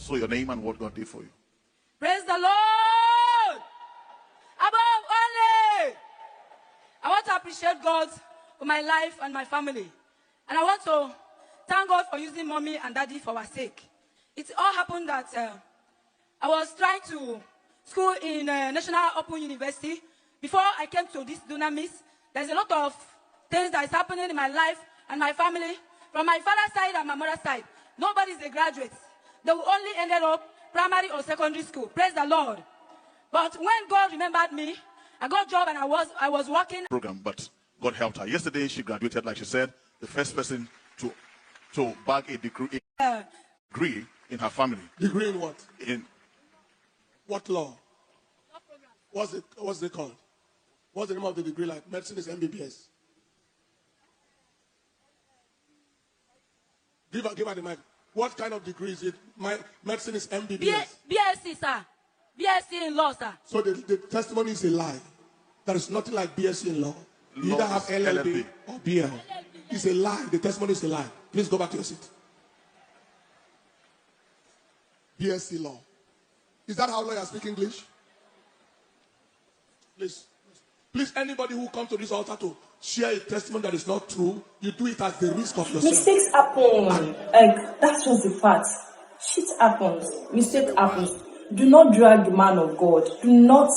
also your name and what God did for you. Praise the Lord. Above only, I want to appreciate God for my life and my family. And I want to thank God for using mommy and daddy for our sake. It all happened that I was trying to school in National Open University. Before I came to this Dunamis, there's a lot of things that is happening in my life and my family. From my father's side and my mother's side, nobody is a graduate. They only ended up primary or secondary school. Praise the Lord. But when God remembered me, I got a job and I was working. Program, but God helped her. Yesterday she graduated, like she said, the first person to bag a degree in her family. Degree in what? In what law? What's it called? What's the name of the degree? Like medicine is MBBS. Give her the mic. What kind of degree is it? Medicine is MBBS. BSc, sir. BSc in law, sir. So the testimony is a lie. There is nothing like BSc in law. You either have LLB or BL. It's a lie. The testimony is a lie. Please go back to your seat. BSc law. Is that how lawyers speak English? Please, anybody who comes to this altar to share a testimony that is not true, you do it at the risk of yourself. Mistakes happen. Like, that's just the fact. Shit happens. Mistake happens. Do not drag the man of God. Do not.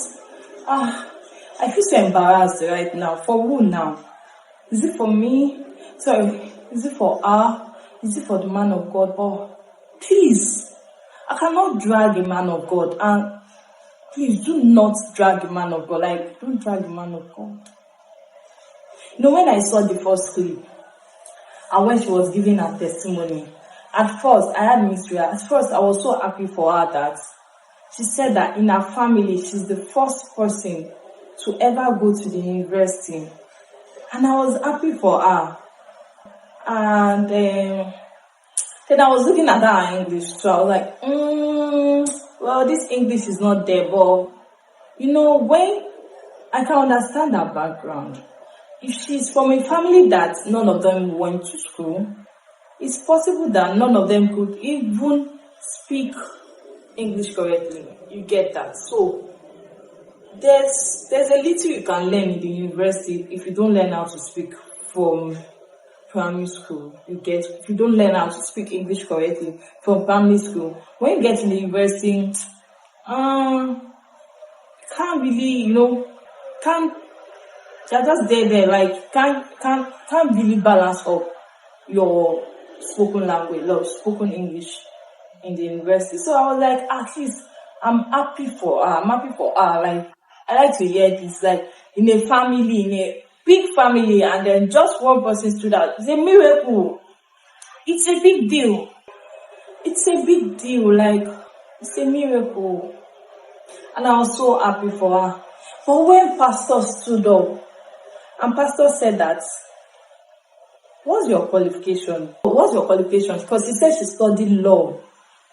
I feel so embarrassed right now. For who now? Is it for me? Sorry. Is it for her? Is it for the man of God? Oh, please. I cannot drag a man of God. And please do not drag the man of God. Like, don't drag the man of God. You know, when I saw the first clip, and when she was giving her testimony, at first, I had mystery. At first, I was so happy for her that she said that in her family, she's the first person to ever go to the university. And I was happy for her. And then I was looking at her English, so I was like, well, this English is not there. But, you know, when I can understand her background, if she's from a family that none of them went to school, it's possible that none of them could even speak English correctly. You get that? So there's a little you can learn in the university if you don't learn how to speak from primary school. You get, if you don't learn how to speak English correctly from primary school, when you get in the university, can't really, you know, you're just there, like, can't really balance up your spoken language, your spoken English in the university. So I was like, at least I'm happy for her. Like, I like to hear this, like, in a family, in a big family, and then just one person stood out. It's a miracle. It's a big deal. It's a big deal, like, it's a miracle. And I was so happy for her. But when Pastor stood up, and Pastor said that, what's your qualification? What's your qualification? Because he said she studied law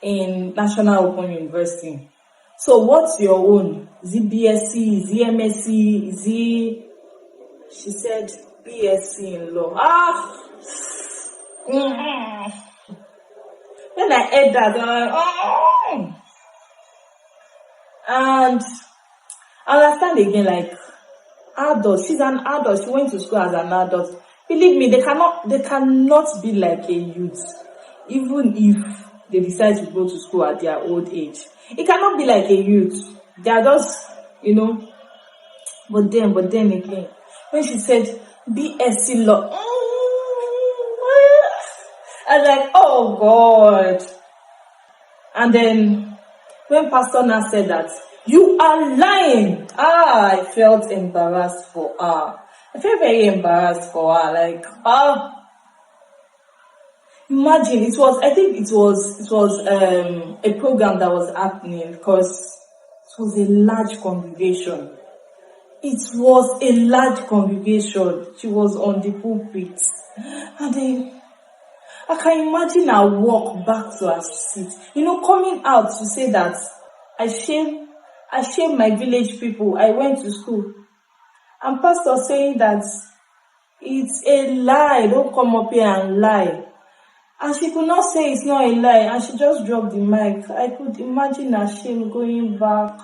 in National Open University. So what's your own? Is it BSc? Is it MSc? Is it... She said BSc in law. When I heard that, I was like, And I understand again, like, adult. She's an adult. She went to school as an adult. Believe me, they cannot be like a youth, even if they decide to go to school at their old age. It cannot be like a youth. They are just, you know. But then again, when she said BSc law, I was like, oh God. And then when Pastor now said that, you are lying. I felt embarrassed for her. I felt very embarrassed for her. Like, imagine, it was a program that was happening because it was a large congregation. It was a large congregation. She was on the pulpit. And then I can imagine her walk back to her seat. You know, coming out to say that I shame my village people. I went to school. And Pastor saying that it's a lie. Don't come up here and lie. And she could not say it's not a lie, and she just dropped the mic. I could imagine her shame going back,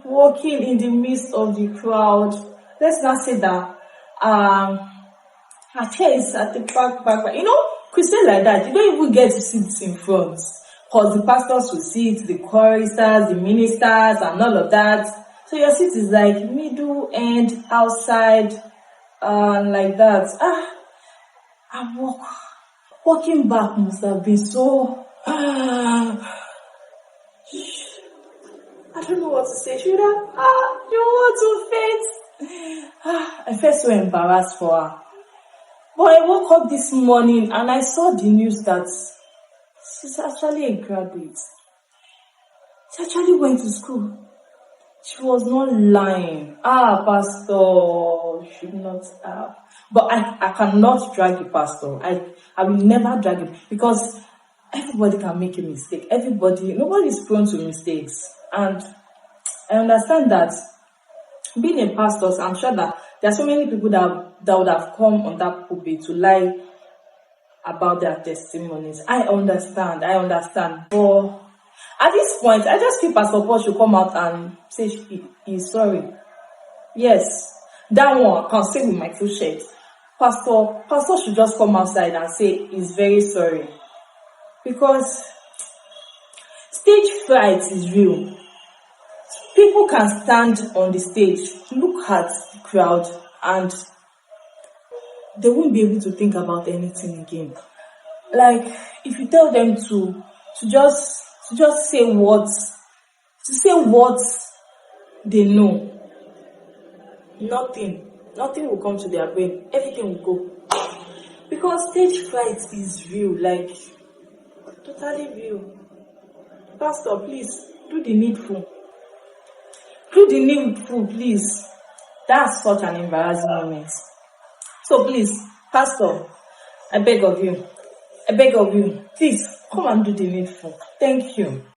walking in the midst of the crowd. Let's not say that her chair is at the back. You know, Christians like that, you don't even get to sit in front. Because the pastors will sit, the choristers, the ministers, and all of that. So your seat is like middle end, outside, like that. Walking back must have been so. I don't know what to say. Should I? You want to faint? I felt so embarrassed for her. But I woke up this morning and I saw the news that she's actually a graduate. She actually went to school. She was not lying. Pastor, you should not have. But I cannot drag the pastor. I will never drag him because everybody can make a mistake. Nobody is prone to mistakes. And I understand that being a pastor, I'm sure that there are so many people that would have come on that pulpit to lie about their testimonies. I understand. But at this point, I just feel Pastor Paul should come out and say he's sorry. Yes, that one I can say with my full chest. Pastor should just come outside and say he's very sorry. Because stage fright is real. People can stand on the stage, look at the crowd, and they won't be able to think about anything again. Like, if you tell them to just say what they know, nothing will come to their brain. Everything will go. Because stage fright is real, like totally real. Pastor, please do the needful. Please. That's such an embarrassing moment. So please, Pastor, I beg of you, please come and do the needful. Thank you.